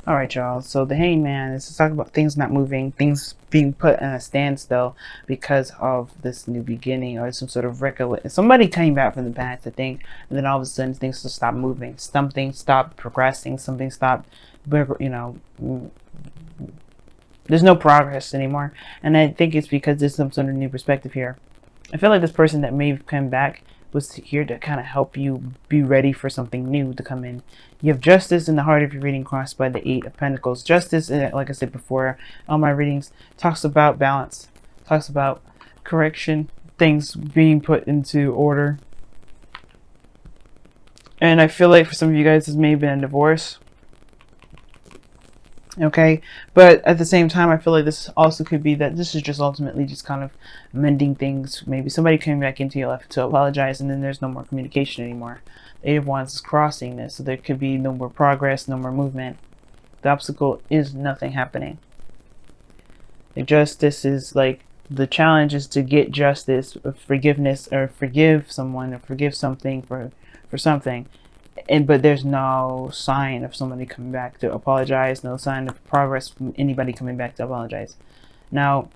All right, y'all. So the hangman is to talk about things not moving, things being put in a standstill because of this new beginning or some sort of recollection. Somebody came back from the past, I think, and then all of a sudden things just stop moving. Something stopped progressing. Something stopped, there's no progress anymore. And I think it's because there's some sort of new perspective here. I feel like this person that may have come back was here to kind of help you be ready for something new to come in. You have justice in the heart of your reading crossed by the Eight of Pentacles. Justice, like I said before, all my readings talks about balance, talks about correction, things being put into order. And I feel like for some of you guys, this may have been a divorce. Okay, but at the same time, I feel like this also could be that this is just ultimately just kind of mending things. Maybe somebody came back into your life to apologize, and then there's no more communication anymore. The Eight of Wands is crossing this, so there could be no more progress, no more movement. The obstacle is nothing happening. The justice is like, the challenge is to get justice, or forgiveness, or forgive someone, or forgive something for something. But there's no sign of somebody coming back to apologize, no sign of progress from anybody coming back to apologize. Now,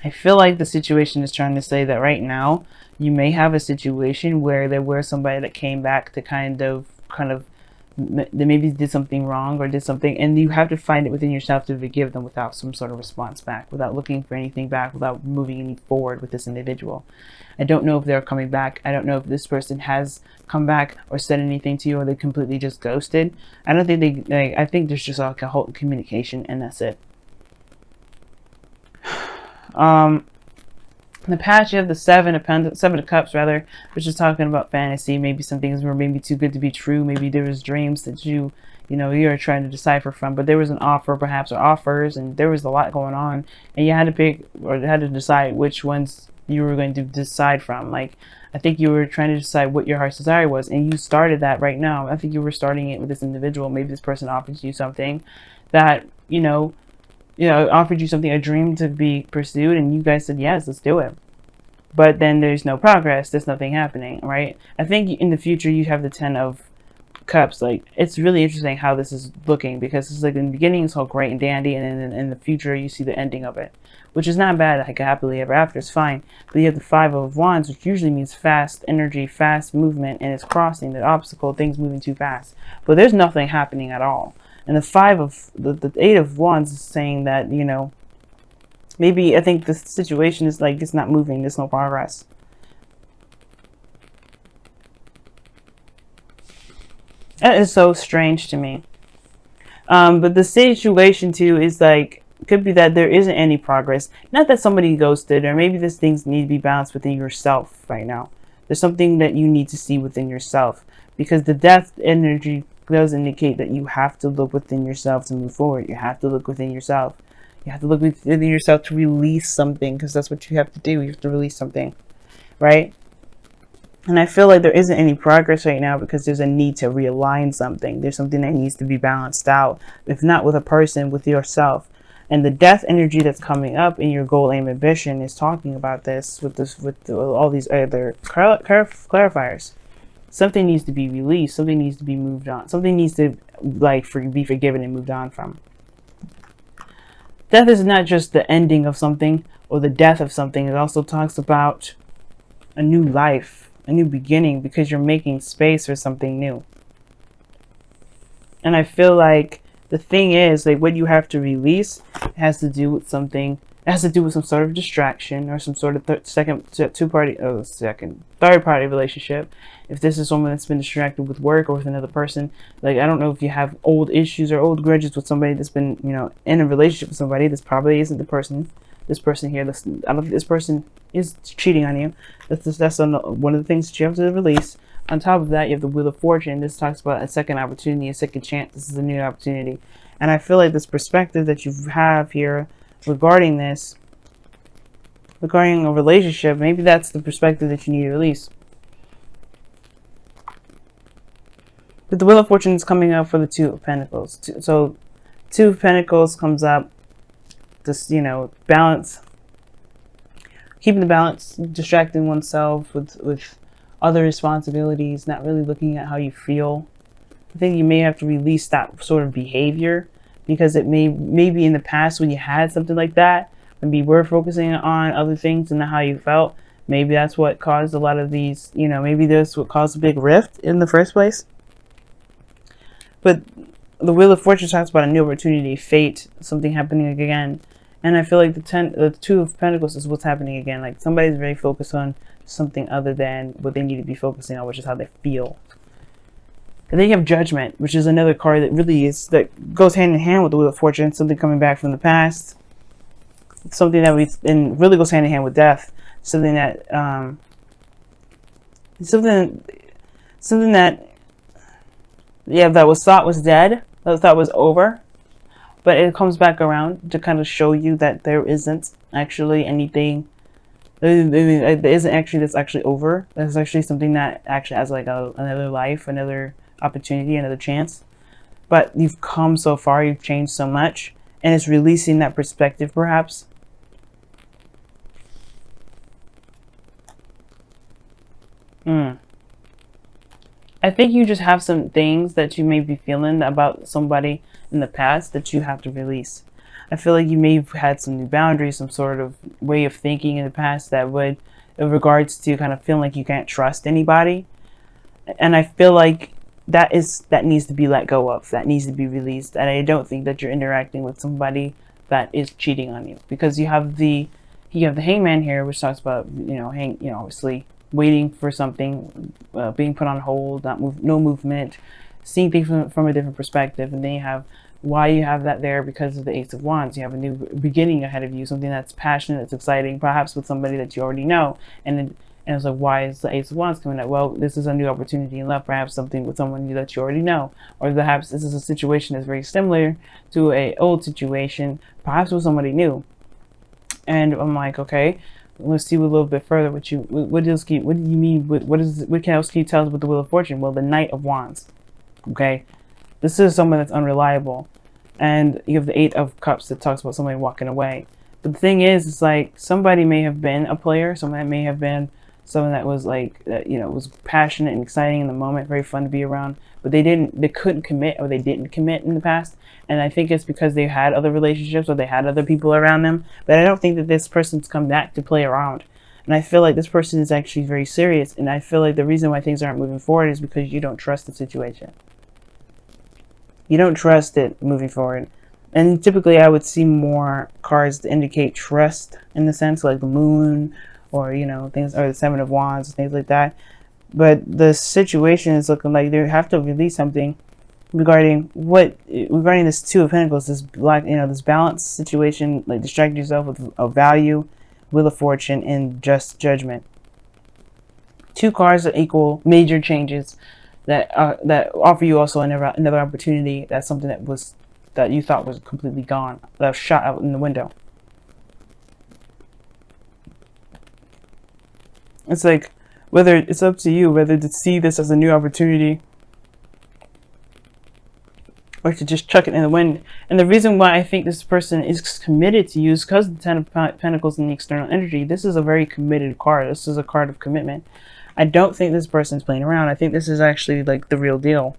I feel like the situation is trying to say that right now you may have a situation where there was somebody that came back to kind of they maybe did something wrong or did something, and you have to find it within yourself to forgive them without some sort of response back, without looking for anything back, without moving any forward with this individual. I don't know if they're coming back. I don't know if this person has come back or said anything to you, or they completely just ghosted. I don't think I think there's just like a whole communication, and that's it. In the past, you have the Seven of Cups, rather, which is talking about fantasy. Maybe some things were maybe too good to be true. Maybe there was dreams that you're trying to decipher from, but there was an offer, perhaps, or offers, and there was a lot going on, and you had to pick or had to decide which ones you were going to decide from. Like, I think you were trying to decide what your heart's desire was, and you started that right now. I think you were starting it with this individual. Maybe this person offers you something that, offered you something, a dream to be pursued, and you guys said, yes, let's do it. But then there's no progress. There's nothing happening, right? I think in the future you have the Ten of Cups. Like, it's really interesting how this is looking, because it's like in the beginning it's all great and dandy, and then in the future you see the ending of it, which is not bad. Like, happily ever after is fine. But you have the Five of Wands, which usually means fast energy, fast movement, and it's crossing the obstacle, things moving too fast. But there's nothing happening at all. And the Eight of Wands is saying that, maybe I think the situation is like it's not moving, there's no progress. That is so strange to me. But the situation too is like, could be that there isn't any progress. Not that somebody ghosted, or maybe these things need to be balanced within yourself right now. There's something that you need to see within yourself, because the Death energy does indicate that you have to look within yourself to move forward. You have to look within yourself. You have to look within yourself to release something, because that's what you have to do. You have to release something, right? And I feel like there isn't any progress right now because there's a need to realign something. There's something that needs to be balanced out, if not with a person, with yourself. And the Death energy that's coming up in your goal, aim, ambition is talking about this with all these other clarifiers. Something needs to be released. Something needs to be moved on. Something needs to be forgiven and moved on from. Death is not just the ending of something or the death of something. It also talks about a new life, a new beginning, because you're making space for something new. And I feel like the thing is, like, what you have to release has to do with something. It has to do with some sort of distraction or some sort of third party relationship. If this is someone that's been distracted with work or with another person, like, I don't know if you have old issues or old grudges with somebody that's been, in a relationship with somebody. This probably isn't the person. This person here, I don't think this person is cheating on you. That's one of the things that you have to release. On top of that, you have the Wheel of Fortune. This talks about a second opportunity, a second chance. This is a new opportunity. And I feel like this perspective that you have here regarding a relationship, maybe that's the perspective that you need to release. But the Wheel of Fortune is coming up for the Two of Pentacles. So Two of Pentacles comes up, this, balance, keeping the balance, distracting oneself with other responsibilities, not really looking at how you feel. I think you may have to release that sort of behavior, because it maybe in the past when you had something like that, when you were focusing on other things and not how you felt, maybe that's what caused a lot of these, you know, maybe that's what caused a big rift in the first place. But the Wheel of Fortune talks about a new opportunity, fate, something happening again. And I feel like the Two of Pentacles is what's happening again. Like somebody's very focused on something other than what they need to be focusing on, which is how they feel. And then you have Judgment, which is another card that really that goes hand in hand with the Wheel of Fortune. Something coming back from the past. Something that and really goes hand in hand with death. Something that something that, yeah, that was thought was dead, that was thought was over, but it comes back around to kind of show you that there isn't actually anything. There isn't actually that's actually over. There's actually something that actually has like another life, another opportunity, another chance. But you've come so far, you've changed so much, and it's releasing that perspective, perhaps. I think you just have some things that you may be feeling about somebody in the past that you have to release. I feel like you may have had some new boundaries, some sort of way of thinking in the past that would, in regards to kind of feeling like you can't trust anybody. And I feel like that needs to be let go of. That needs to be released. And I don't think that you're interacting with somebody that is cheating on you, because you have the Hangman here, which talks about, obviously waiting for something, being put on hold, no movement, seeing things from a different perspective. And then you have why you have that there, because of the Ace of Wands. You have a new beginning ahead of you, something that's passionate, that's exciting, perhaps with somebody that you already know. And it's like, why is the Ace of Wands coming up? Well, this is a new opportunity in love, perhaps something with someone that you already know, or perhaps this is a situation that's very similar to an old situation, perhaps with somebody new. And I'm like, okay, let's see a little bit further. What do you mean? What else can you tell us with the Wheel of Fortune? Well, the Knight of Wands. Okay, this is someone that's unreliable, and you have the Eight of Cups that talks about somebody walking away. But the thing is, it's like somebody may have been a player, someone that may have been someone that was like, was passionate and exciting in the moment, very fun to be around, but they couldn't commit, or they didn't commit in the past. And I think it's because they had other relationships, or they had other people around them. But I don't think that this person's come back to play around. And I feel like this person is actually very serious. And I feel like the reason why things aren't moving forward is because you don't trust the situation. You don't trust it moving forward. And typically I would see more cards to indicate trust, in the sense like the Moon, or things, or the Seven of Wands, things like that. But the situation is looking like they have to release something regarding this Two of Pentacles, this this balanced situation, like distract yourself with a value, Wheel of Fortune, and just Judgment. Two cards that equal major changes that offer you also another opportunity. That's something that you thought was completely gone, that was shot out in the window. It's like, whether it's up to you whether to see this as a new opportunity or to just chuck it in the wind. And the reason why I think this person is committed to you is because of the Ten of Pentacles and the external energy. This is a very committed card. This is a card of commitment. I don't think this person's playing around. I think this is actually like the real deal.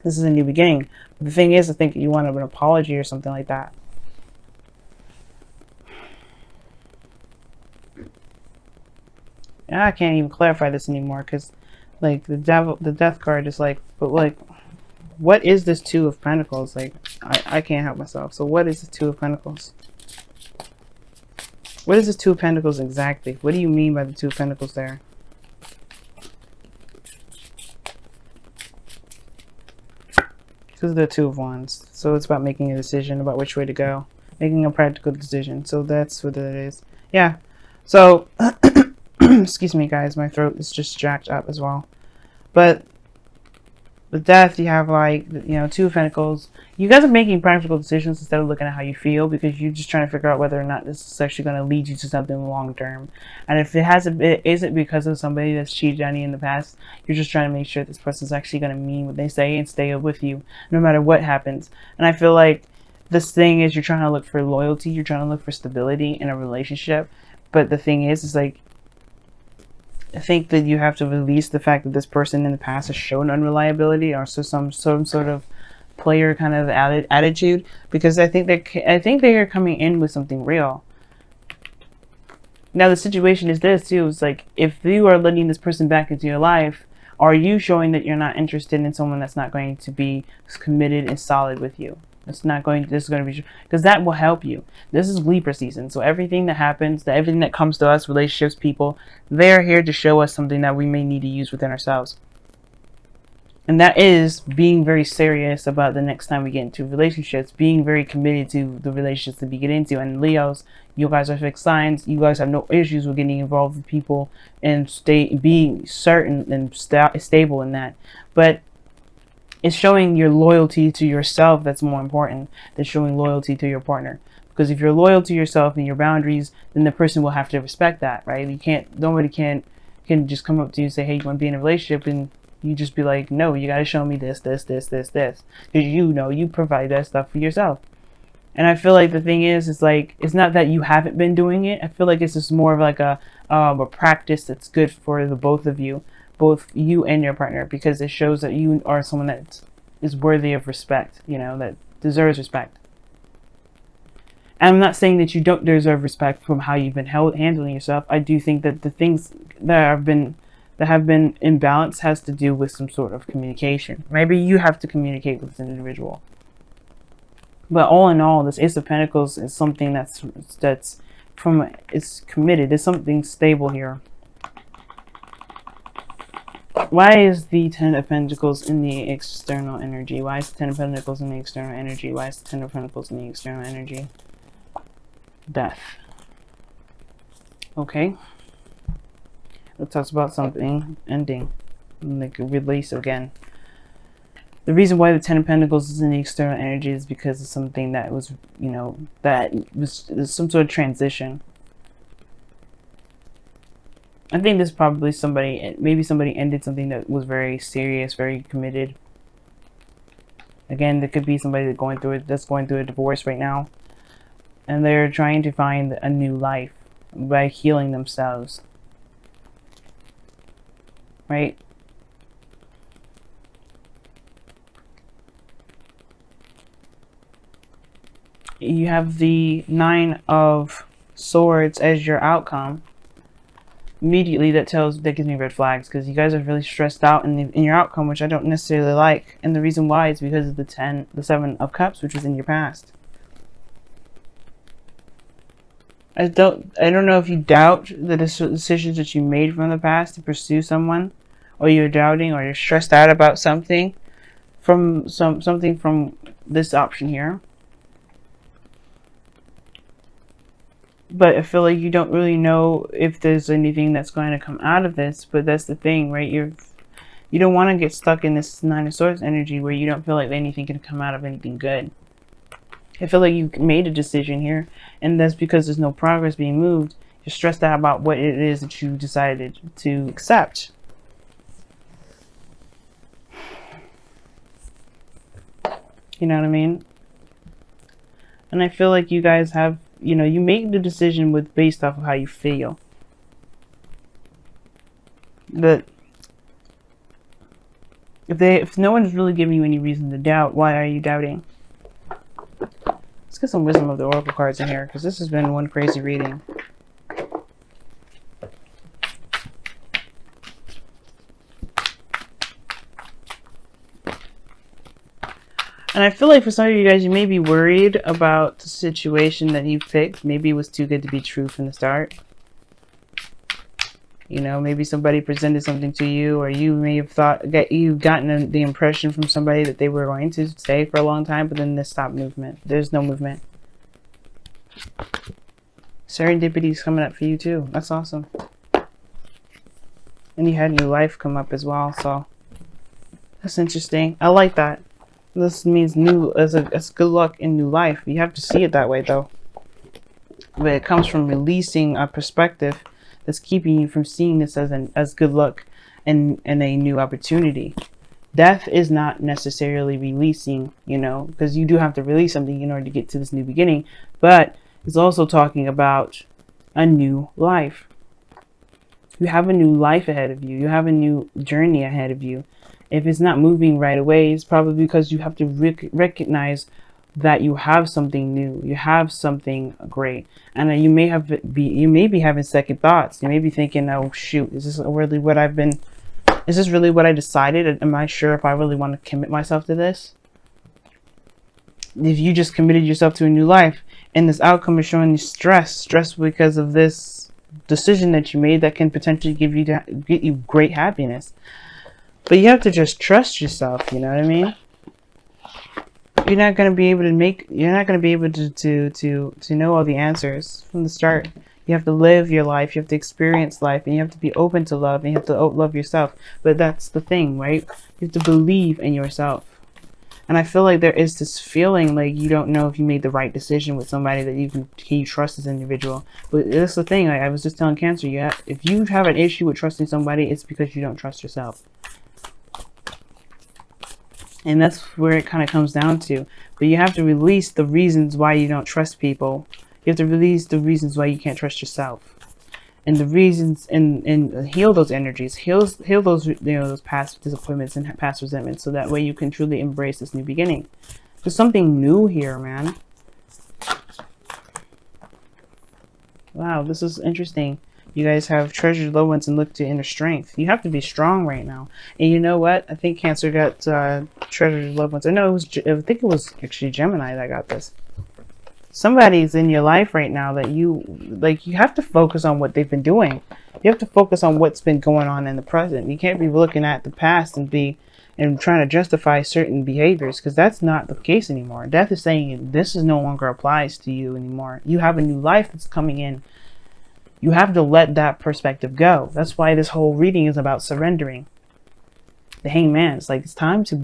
This is a new beginning. But the thing is, I think you want an apology or something like that. I can't even clarify this anymore, because like the death card is like, but like, what is this Two of Pentacles? Like, I can't help myself. So what is the Two of Pentacles? What is the Two of Pentacles exactly? What do you mean by the Two of Pentacles there? This is the Two of Wands. So it's about making a decision about which way to go. Making a practical decision. So that's what it is. Yeah. So excuse me guys, my throat is just jacked up as well. But with death, you have like, Two of Pentacles. You guys are making practical decisions instead of looking at how you feel, because you're just trying to figure out whether or not this is actually going to lead you to something long term. And if it isn't because of somebody that's cheated on you in the past, you're just trying to make sure this person's actually going to mean what they say and stay with you no matter what happens. And I feel like this thing is, you're trying to look for loyalty, you're trying to look for stability in a relationship. But the thing is like, I think that you have to release the fact that this person in the past has shown unreliability, or so some sort of player kind of attitude, because I think they are coming in with something real. Now the situation is this too, it's like, if you are letting this person back into your life, are you showing that you're not interested in someone that's not going to be committed and solid with you? This is going to be, because that will help you. This is Libra season, so everything that happens, everything that comes to us, relationships, people, they're here to show us something that we may need to use within ourselves. And that is being very serious about the next time we get into relationships, being very committed to the relationships that we get into. And Leos, you guys are fixed signs. You guys have no issues with getting involved with people and being certain and stable in that. But it's showing your loyalty to yourself that's more important than showing loyalty to your partner. Because if you're loyal to yourself and your boundaries, then the person will have to respect that, right? Nobody can just come up to you and say, hey, you want to be in a relationship, and you just be like, no, you got to show me this. Because you provide that stuff for yourself. And I feel like the thing is like, it's not that you haven't been doing it. I feel like it's just more of like a practice that's good for the both of you. Both you and your partner, because it shows that you are someone that is worthy of respect, that deserves respect. And I'm not saying that you don't deserve respect from how you've been handling yourself. I do think that the things that have been imbalanced has to do with some sort of communication. Maybe you have to communicate with an individual. But all in all, this Ace of Pentacles is something it's committed. There's something stable here. Why is the Ten of Pentacles in the external energy? Why is the Ten of Pentacles in the external energy? Why is the Ten of Pentacles in the external energy? Death. Okay. It talks about something ending. Like a release again. The reason why the Ten of Pentacles is in the external energy is because of something that was, that was some sort of transition. I think this is probably maybe somebody ended something that was very serious, very committed. Again, there could be somebody that's going through a divorce right now. And they're trying to find a new life by healing themselves. Right? You have the Nine of Swords as your outcome. Immediately that gives me red flags, because you guys are really stressed out in your outcome, which I don't necessarily like. And the reason why is because of the Seven of Cups, which was in your past. I don't know if you doubt the decisions that you made from the past to pursue someone, or you're doubting, or you're stressed out about something from this option here. But I feel like you don't really know if there's anything that's going to come out of this. But that's the thing, right? You don't want to get stuck in this Nine of Swords energy where you don't feel like anything can come out of anything good. I feel like you made a decision here, and that's because there's no progress being moved. You're stressed out about what it is that you decided to accept. You know what I mean? And I feel like you guys have, you make the decision based off of how you feel. But if no one's really giving you any reason to doubt, why are you doubting? Let's get some wisdom of the Oracle cards in here, because this has been one crazy reading. And I feel like for some of you guys, you may be worried about the situation that you picked. Maybe it was too good to be true from the start. Maybe somebody presented something to you, or you may have you've gotten the impression from somebody that they were going to stay for a long time, but then they stopped movement. There's no movement. Serendipity is coming up for you too. That's awesome. And you had new life come up as well, so that's interesting. I like that. This means it's good luck in new life. You have to see it that way though. But it comes from releasing a perspective that's keeping you from seeing this as good luck and a new opportunity. Death is not necessarily releasing, because you do have to release something in order to get to this new beginning, but it's also talking about a new life. You have a new life ahead of you. You have a new journey ahead of you. If it's not moving right away, it's probably because you have to recognize that you have something new. You have something great. And you may be having second thoughts. You may be thinking, oh shoot, is this really what is this really what I decided? Am I sure if I really want to commit myself to this? If you just committed yourself to a new life and this outcome is showing you stress because of this decision that you made that can potentially get you great happiness. But you have to just trust yourself, you know what I mean? You're not going to be able to know all the answers from the start. You have to live your life, you have to experience life, and you have to be open to love, and you have to love yourself. But that's the thing, right? You have to believe in yourself. And I feel like there is this feeling like you don't know if you made the right decision with somebody that you can trust this individual. But that's the thing, like I was just telling Cancer, if you have an issue with trusting somebody, it's because you don't trust yourself. And that's where it kind of comes down to. But you have to release the reasons why you don't trust people. You have to release the reasons why you can't trust yourself. And the reasons, and heal those energies, heal those, those past disappointments and past resentments, so that way you can truly embrace this new beginning. There's something new here, man. Wow, this is interesting. You guys have treasured loved ones and look to inner strength. You have to be strong right now. And you know what? I think Cancer got treasured loved ones. I think it was actually Gemini that got this. Somebody's in your life right now that you have to focus on what they've been doing. You have to focus on what's been going on in the present. You can't be looking at the past and trying to justify certain behaviors, because that's not the case anymore. Death is saying this is no longer applies to you anymore. You have a new life that's coming in. You have to let that perspective go. That's why this whole reading is about surrendering. The Hangman. It's like it's time to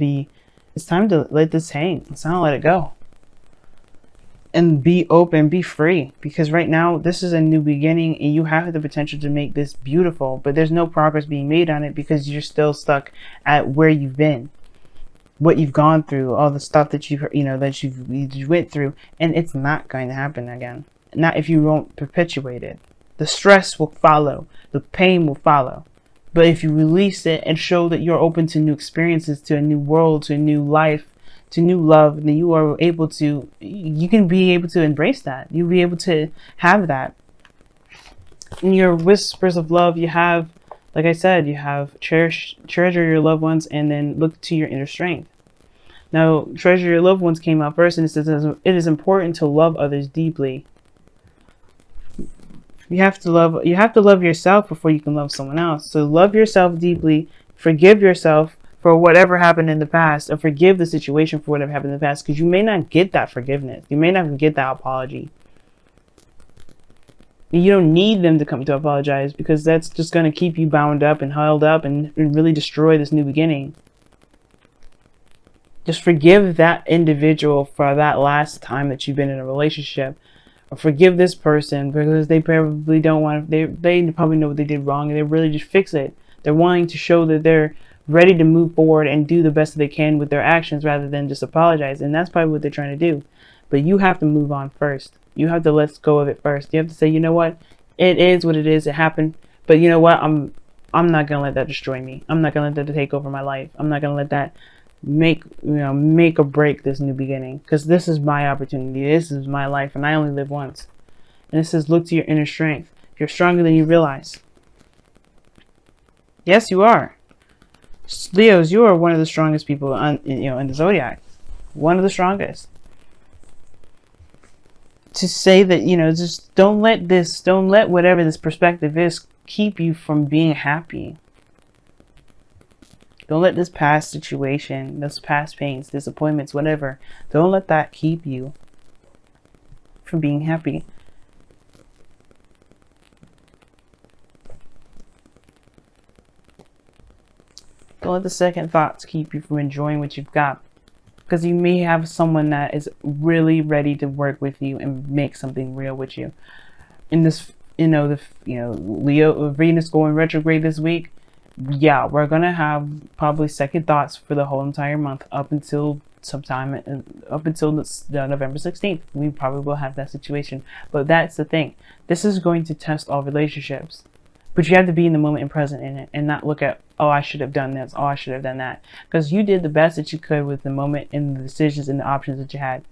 let this hang. It's time to let it go. And be open, be free. Because right now, this is a new beginning and you have the potential to make this beautiful. But there's no progress being made on it because you're still stuck at where you've been. What you've gone through, all the stuff that you went through. And it's not going to happen again. Not if you won't perpetuate it. The stress will follow. The pain will follow. But if you release it and show that you're open to new experiences, to a new world, to a new life, to new love, then you can be able to embrace that. You'll be able to have that. In your whispers of love, you have, like I said, you have treasure your loved ones and then look to your inner strength. Now, treasure your loved ones came out first, and it says it is important to love others deeply. You have to love yourself before you can love someone else. So love yourself deeply, forgive yourself for whatever happened in the past, or forgive the situation for whatever happened in the past, because you may not get that forgiveness. You may not get that apology. You don't need them to come to apologize, because that's just going to keep you bound up and held up and really destroy this new beginning. Just forgive that individual for that last time that you've been in a relationship. Or forgive this person because they probably don't want to, they probably know what they did wrong and they really just fix it. They're wanting to show that they're ready to move forward and do the best that they can with their actions rather than just apologize. And that's probably what they're trying to do. But you have to move on first. You have to let go of it first. You have to say, you know what? It is what it is. It happened. But you know what? I'm not going to let that destroy me. I'm not going to let that take over my life. I'm not going to let that make or break this new beginning, because this is my opportunity. This is my life, and I only live once. And it says, look to your inner strength. You're stronger than you realize. Yes, you are. Leos, you are one of the strongest people in the zodiac. One of the strongest. To say that, just don't let whatever this perspective is keep you from being happy. Don't let this past situation, those past pains, disappointments, whatever, don't let that keep you from being happy. Don't let the second thoughts keep you from enjoying what you've got. Because you may have someone that is really ready to work with you and make something real with you. In this, Leo, Venus going retrograde this week. Yeah, we're gonna have probably second thoughts for the whole entire month up until November 16th. We probably will have that situation. But that's the thing. This is going to test all relationships. But you have to be in the moment and present in it, and not look at, oh, I should have done this, oh, I should have done that. Because you did the best that you could with the moment and the decisions and the options that you had.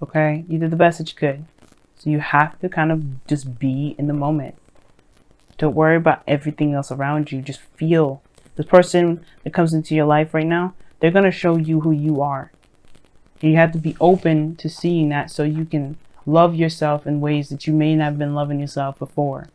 Okay? You did the best that you could. So you have to kind of just be in the moment. Don't worry about everything else around you. Just feel. The person that comes into your life right now, they're going to show you who you are. And you have to be open to seeing that so you can love yourself in ways that you may not have been loving yourself before.